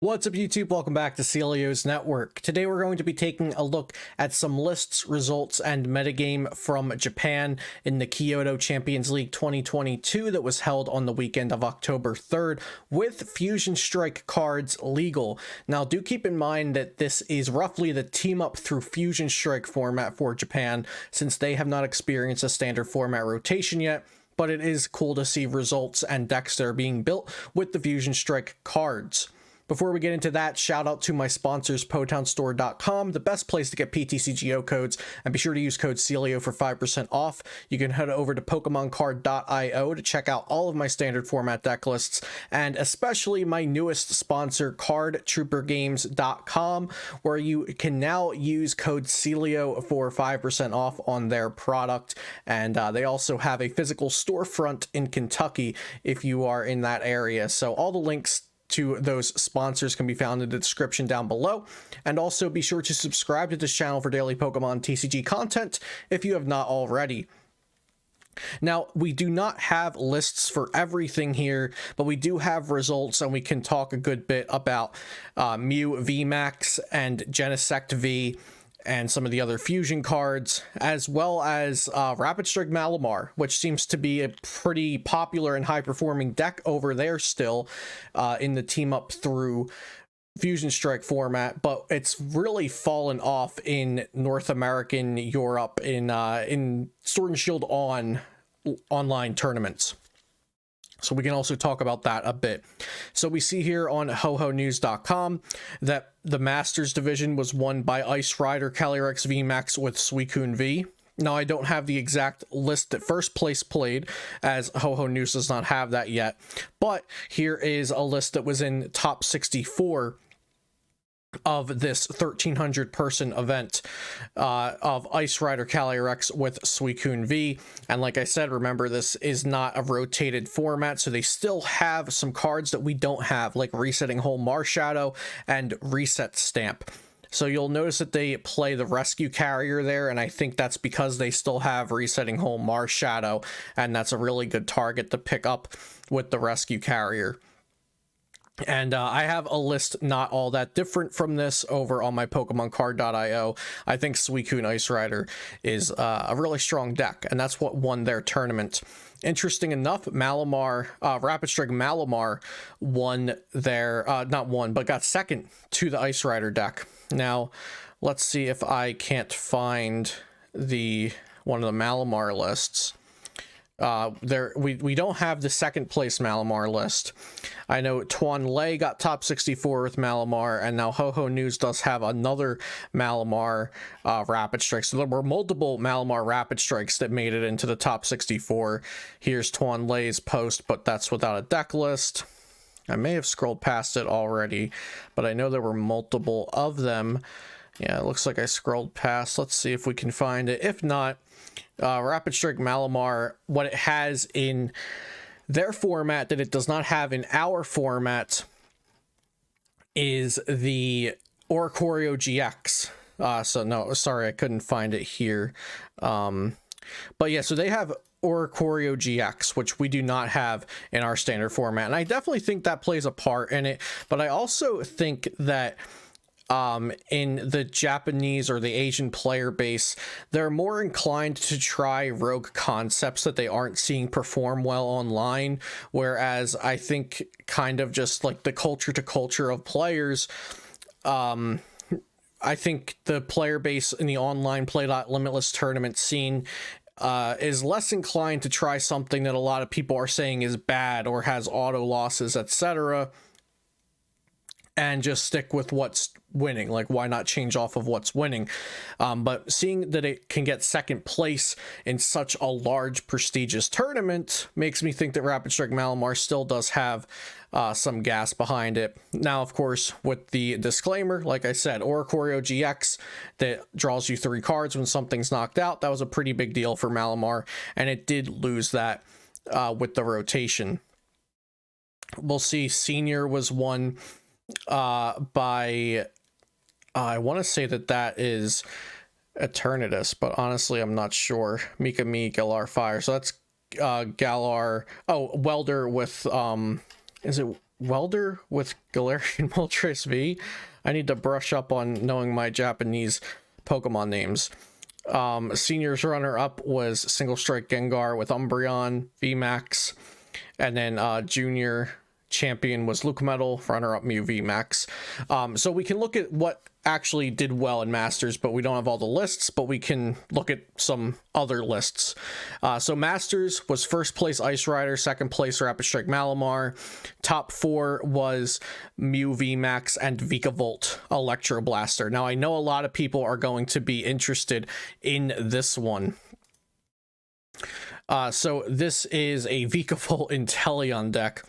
What's up YouTube? Welcome back to Celio's Network. Today we're going to be taking a look at some lists, results, and metagame from Japan in the Kyoto Champions League 2022 that was held on the weekend of October 3rd with Fusion Strike cards legal. Now do keep in mind that this is roughly the team up through Fusion Strike format for Japan since they have not experienced a standard format rotation yet, but it is cool to see results and decks that are being built with the Fusion Strike cards. Before we get into that, shout out to my sponsors, PotownStore.com, the best place to get ptcgo codes, and be sure to use code CELIO for 5% off. You can head over to PokemonCard.io to check out all of my standard format deck lists, and especially my newest sponsor, CardTrooperGames.com, where you can now use code CELIO for 5% off on their product, and they also have a physical storefront in Kentucky if you are in that area. So all the links to those sponsors can be found in the description down below, and also be sure to subscribe to this channel for daily Pokemon TCG content if you have not already. Now, we do not have lists for everything here, but we do have results, and we can talk a good bit about Mew VMAX and Genesect V and some of the other fusion cards, as well as Rapid Strike Malamar, which seems to be a pretty popular and high-performing deck over there still in the team up through Fusion Strike format, but it's really fallen off in North American Europe in Sword and Shield online tournaments. So we can also talk about that a bit. So we see here on hohonews.com that the Masters division was won by Ice Rider Calyrex VMAX with Suicune V. Now, I don't have the exact list that first place played, as Ho-Ho News does not have that yet. But here is a list that was in top 64 of this 1,300 person event of Ice Rider Calyrex with Suicune V. And like I said, remember, this is not a rotated format, so they still have some cards that we don't have, like Resetting Hole Marshadow and Reset Stamp. So you'll notice that they play the Rescue Carrier there, and I think that's because they still have Resetting Hole Marshadow, and that's a really good target to pick up with the Rescue Carrier. And I have a list not all that different from this over on my PokemonCard.io. I think Suicune Ice Rider is a really strong deck, and that's what won their tournament. Interesting enough, Malamar, Rapid Strike Malamar won their, not won, but got second to the Ice Rider deck. Now, let's see if I can't find one of the Malamar lists. We don't have the second place Malamar list. I know Tuan Lei got top 64 with Malamar, and now Ho-Ho News does have another Malamar Rapid Strike. So there were multiple Malamar Rapid Strikes that made it into the top 64. Here's Tuan Lei's post, but that's without a deck list. I may have scrolled past it already, but I know there were multiple of them. Yeah, it looks like I scrolled past. Let's see if we can find it. If not, Rapid Strike Malamar, what it has in their format that it does not have in our format is the Oricorio GX. So no, sorry, I couldn't find it here. But yeah, so they have Oricorio GX, which we do not have in our standard format. And I definitely think that plays a part in it. But I also think that in the Japanese or the Asian player base, they're more inclined to try rogue concepts that they aren't seeing perform well online, whereas I think kind of just like the culture to culture of players, I think the player base in the online Play.Limitless tournament scene is less inclined to try something that a lot of people are saying is bad or has auto losses, etc., and just stick with what's winning. Like, why not change off of what's winning? But seeing that it can get second place in such a large prestigious tournament makes me think that Rapid Strike Malamar still does have some gas behind it. Now, of course, with the disclaimer, like I said, Oricorio GX that draws you 3 cards when something's knocked out, that was a pretty big deal for Malamar, and it did lose that with the rotation. We'll see Senior was won by I want to say that is Eternatus, but honestly I'm not sure. Mika Me, Galar Fire, so that's Galar, Welder with is it Welder with Galarian Moltres V. I need to brush up on knowing my Japanese Pokemon names. Seniors runner-up was Single Strike Gengar with Umbreon VMAX. And then junior champion was Luke Metal, runner-up Mew VMAX. So we can look at what actually did well in Masters, but we don't have all the lists, but we can look at some other lists. So Masters was first place Ice Rider, second place Rapid Strike Malamar. Top 4 was Mew VMAX and Vikavolt Electro Blaster. Now I know a lot of people are going to be interested in this one. So this is a Vikavolt Inteleon deck.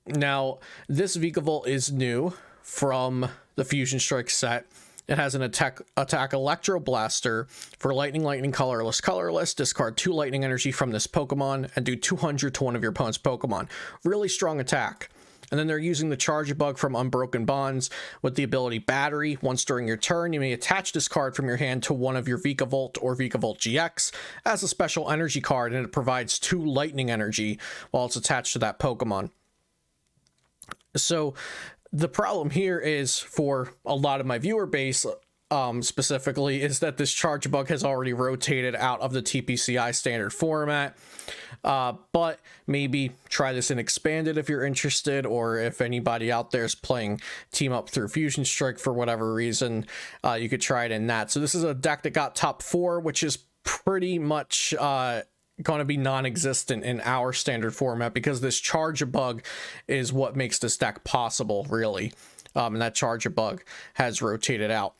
Now, this Vikavolt is new from the Fusion Strike set. It has an attack Electro Blaster for Lightning, colorless, discard 2 lightning energy from this Pokemon and do 200 to one of your opponent's Pokemon. Really strong attack. And then they're using the Charge Bug from Unbroken Bonds with the ability Battery. Once during your turn, you may attach this card from your hand to one of your Vikavolt or Vikavolt GX as a special energy card, and it provides 2 lightning energy while it's attached to that Pokemon. So the problem here is, for a lot of my viewer base specifically, is that this Charge Bug has already rotated out of the TPCI standard format. But maybe try this in Expanded if you're interested, or if anybody out there is playing Team Up through Fusion Strike for whatever reason, you could try it in that. So this is a deck that got top 4, which is pretty much going to be non-existent in our standard format, because this Charge Bug is what makes this deck possible, really. And that Charge Bug has rotated out.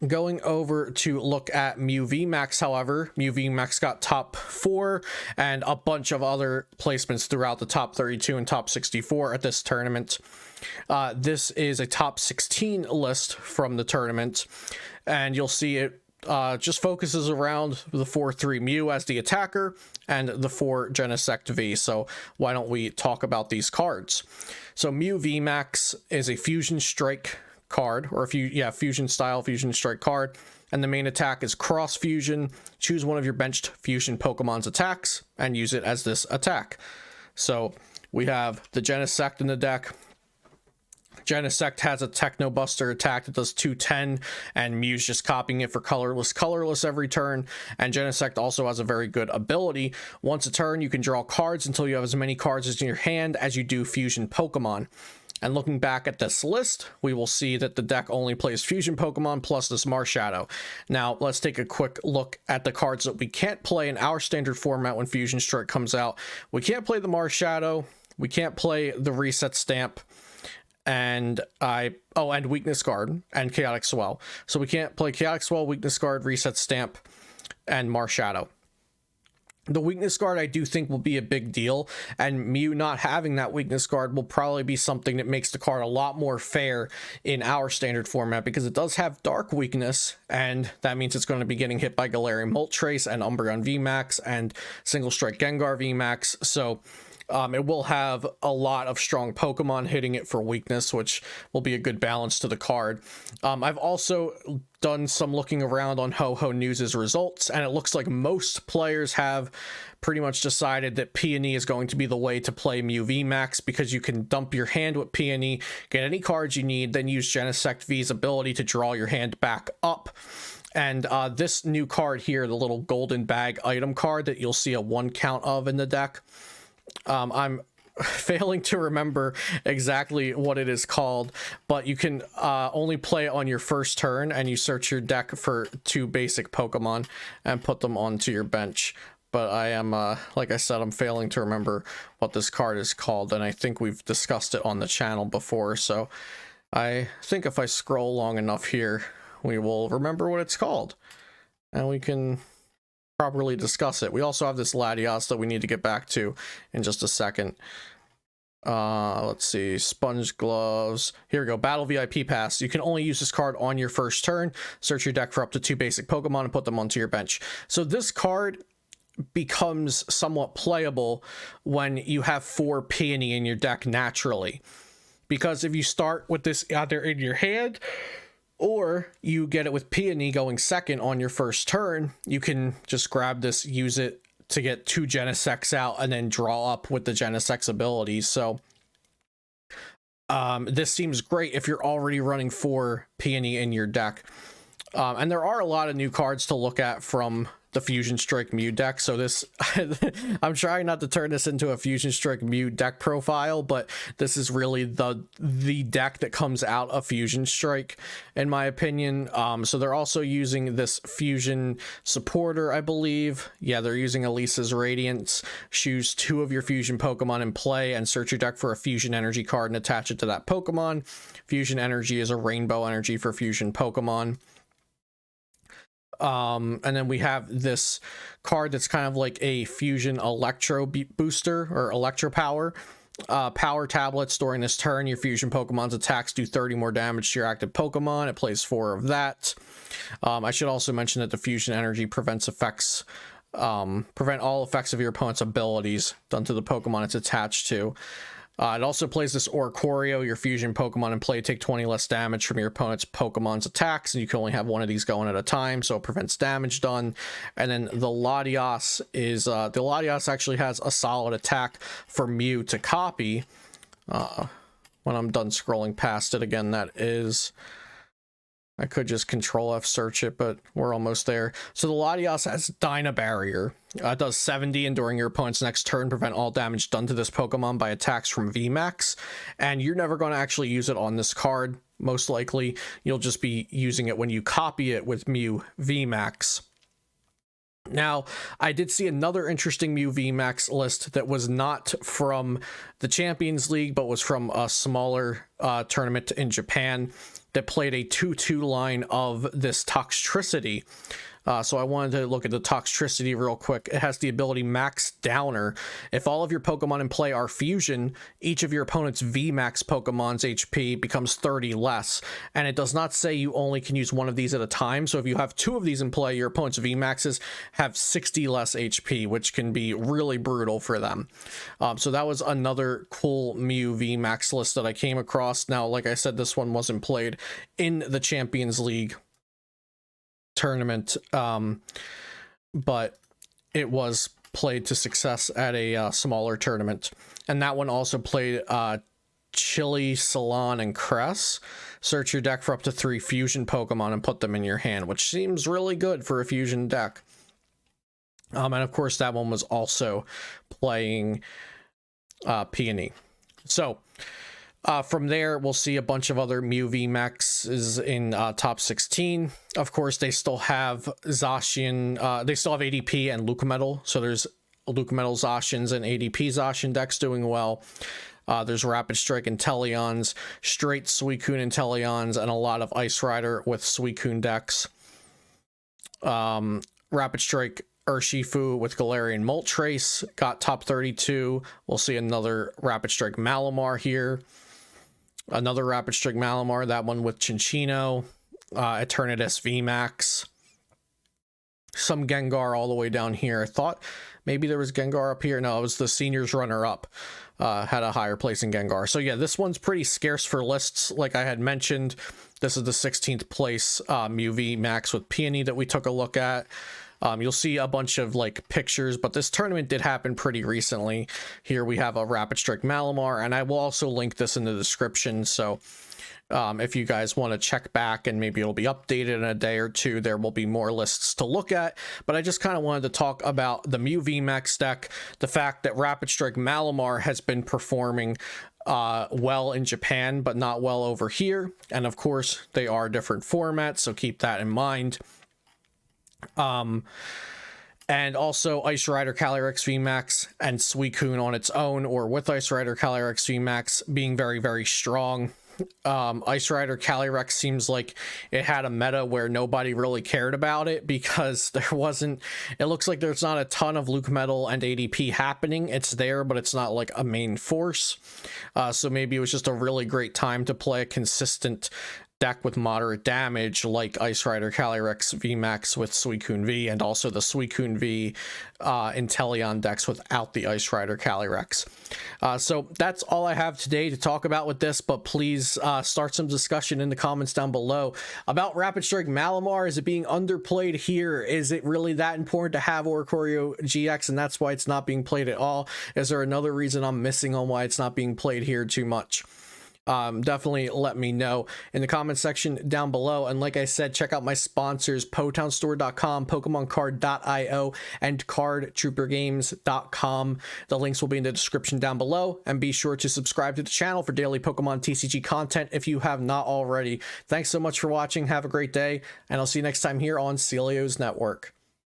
Going over to look at Mew VMAX, however, Mew VMAX got top 4 and a bunch of other placements throughout the top 32 and top 64 at this tournament. This is a top 16 list from the tournament, and you'll see it just focuses around the 4-3 Mew as the attacker and the 4 Genesect V. So why don't we talk about these cards? So Mew VMAX is a Fusion Strike card, or fusion style Fusion Strike card, and the main attack is Cross Fusion. Choose one of your benched fusion Pokemon's attacks and use it as this attack. So we have the Genesect in the deck. Genesect has a Techno Buster attack that does 210, and Mew's just copying it for colorless every turn. And Genesect also has a very good ability. Once a turn, you can draw cards until you have as many cards as in your hand as you do fusion Pokemon. And looking back at this list, we will see that the deck only plays fusion Pokemon plus this Marshadow. Now, let's take a quick look at the cards that we can't play in our standard format when Fusion Strike comes out. We can't play the Marshadow, we can't play the Reset Stamp, and Weakness Guard and Chaotic Swell. So we can't play Chaotic Swell, Weakness Guard, Reset Stamp, and Marshadow. The Weakness Guard I do think will be a big deal, and Mew not having that Weakness Guard will probably be something that makes the card a lot more fair in our standard format, because it does have Dark Weakness, and that means it's going to be getting hit by Galarian Moltres and Umbreon VMAX and Single Strike Gengar VMAX, so it will have a lot of strong Pokemon hitting it for weakness, which will be a good balance to the card. I've also done some looking around on Ho-Ho News' results, and it looks like most players have pretty much decided that Peony is going to be the way to play Mew VMAX, because you can dump your hand with Peony, get any cards you need, then use Genesect V's ability to draw your hand back up. And this new card here, the little golden bag item card that you'll see a 1 count of in the deck, I'm failing to remember exactly what it is called, but you can only play it on your first turn, and you search your deck for 2 basic Pokemon and put them onto your bench. But I am, like I said, I'm failing to remember what this card is called, and I think we've discussed it on the channel before, so I think if I scroll long enough here, we will remember what it's called, and we can properly discuss it. We also have this Latias that we need to get back to in just a second. Let's see, Sponge Gloves. Here we go, Battle VIP Pass. You can only use this card on your first turn. Search your deck for up to 2 basic Pokemon and put them onto your bench. So this card becomes somewhat playable when you have 4 Peony in your deck naturally, because if you start with this either in your hand or you get it with Peony going second on your first turn, you can just grab this, use it to get 2 Genesects out, and then draw up with the Genesect's abilities. So this seems great if you're already running 4 peony in your deck. And there are a lot of new cards to look at from the Fusion Strike Mew deck, so this I'm trying not to turn this into a Fusion Strike Mew deck profile, but this is really the deck that comes out of Fusion Strike, in my opinion. So they're also using this Fusion Supporter, I believe. Yeah, they're using Elisa's Radiance. Choose 2 of your Fusion Pokemon in play and search your deck for a Fusion Energy card and attach it to that Pokemon. Fusion Energy is a rainbow energy for Fusion Pokemon. And then we have this card that's kind of like a Fusion Electro booster or Electro Power. Power tablets. During this turn, your Fusion Pokemon's attacks do 30 more damage to your active Pokemon. It plays 4 of that. I should also mention that the Fusion Energy prevent all effects of your opponent's abilities done to the Pokemon it's attached to. It also plays this Oricorio. Your Fusion Pokemon in play take 20 less damage from your opponent's Pokemon's attacks, and you can only have one of these going at a time, so it prevents damage done. And then the Latias is the Latias actually has a solid attack for Mew to copy. When I'm done scrolling past it again, that is, I could just Control F search it, but we're almost there. So the Latias has Dyna Barrier. It does 70, and during your opponent's next turn, prevent all damage done to this Pokemon by attacks from VMAX. And you're never going to actually use it on this card, most likely. You'll just be using it when you copy it with Mew VMAX. Now, I did see another interesting Mew VMAX list that was not from the Champions League, but was from a smaller tournament in Japan that played a 2-2 line of this Toxtricity. So I wanted to look at the Toxtricity real quick. It has the ability Max Downer. If all of your Pokemon in play are Fusion, each of your opponent's VMAX Pokemon's HP becomes 30 less. And it does not say you only can use one of these at a time. So if you have 2 of these in play, your opponent's VMAXs have 60 less HP, which can be really brutal for them. So that was another cool Mew VMAX list that I came across. Now, like I said, this one wasn't played in the Champions League tournament, but it was played to success at a smaller tournament, and that one also played Chili, Salon, and Cress. Search your deck for up to 3 Fusion Pokemon and put them in your hand, which seems really good for a Fusion deck. And of course that one was also playing Peony. So from there, we'll see a bunch of other Mew VMAXs in top 16. Of course, they still have Zacian, they still have ADP and Lucametal. So there's Lucametal Zacians and ADP Zacian decks doing well. There's Rapid Strike Inteleons, straight Suicune Inteleons, and a lot of Ice Rider with Suicune decks. Rapid Strike Urshifu with Galarian Moltres got top 32. We'll see another Rapid Strike Malamar here. Another Rapid Strike Malamar, that one with Cinccino, Eternatus VMAX. Some Gengar all the way down here. I thought maybe there was Gengar up here. No, it was the seniors runner-up. Had a higher place in Gengar. So yeah, this one's pretty scarce for lists. Like I had mentioned, this is the 16th place Mew VMAX with Peony that we took a look at. You'll see a bunch of like pictures, but this tournament did happen pretty recently. Here we have a Rapid Strike Malamar, and I will also link this in the description. So if you guys want to check back and maybe it'll be updated in a day or two, there will be more lists to look at. But I just kind of wanted to talk about the Mew VMAX deck, the fact that Rapid Strike Malamar has been performing well in Japan, but not well over here. And of course, they are different formats, so keep that in mind. And also Ice Rider Calyrex VMAX and Suicune on its own or with Ice Rider Calyrex VMAX being very, very strong. Ice Rider Calyrex seems like it had a meta where nobody really cared about it because there wasn't, it looks like there's not a ton of Lucametal and ADP happening. It's there, but it's not like a main force. So maybe it was just a really great time to play a consistent deck with moderate damage like Ice Rider Calyrex VMAX with Suicune V, and also the Suicune V Inteleon decks without the Ice Rider Calyrex. So that's all I have today to talk about with this, but please start some discussion in the comments down below about Rapid Strike Malamar. Is it being underplayed here? Is it really that important to have Oricorio GX and that's why it's not being played at all? Is there another reason I'm missing on why it's not being played here too much? definitely let me know in the comment section down below. And like I said, check out my sponsors, potownstore.com, pokemoncard.io, and cardtroopergames.com. The links will be in the description down below, and be sure to subscribe to the channel for daily Pokemon TCG content if you have not already. Thanks so much for watching. Have a great day, and I'll see you next time here on Celio's Network.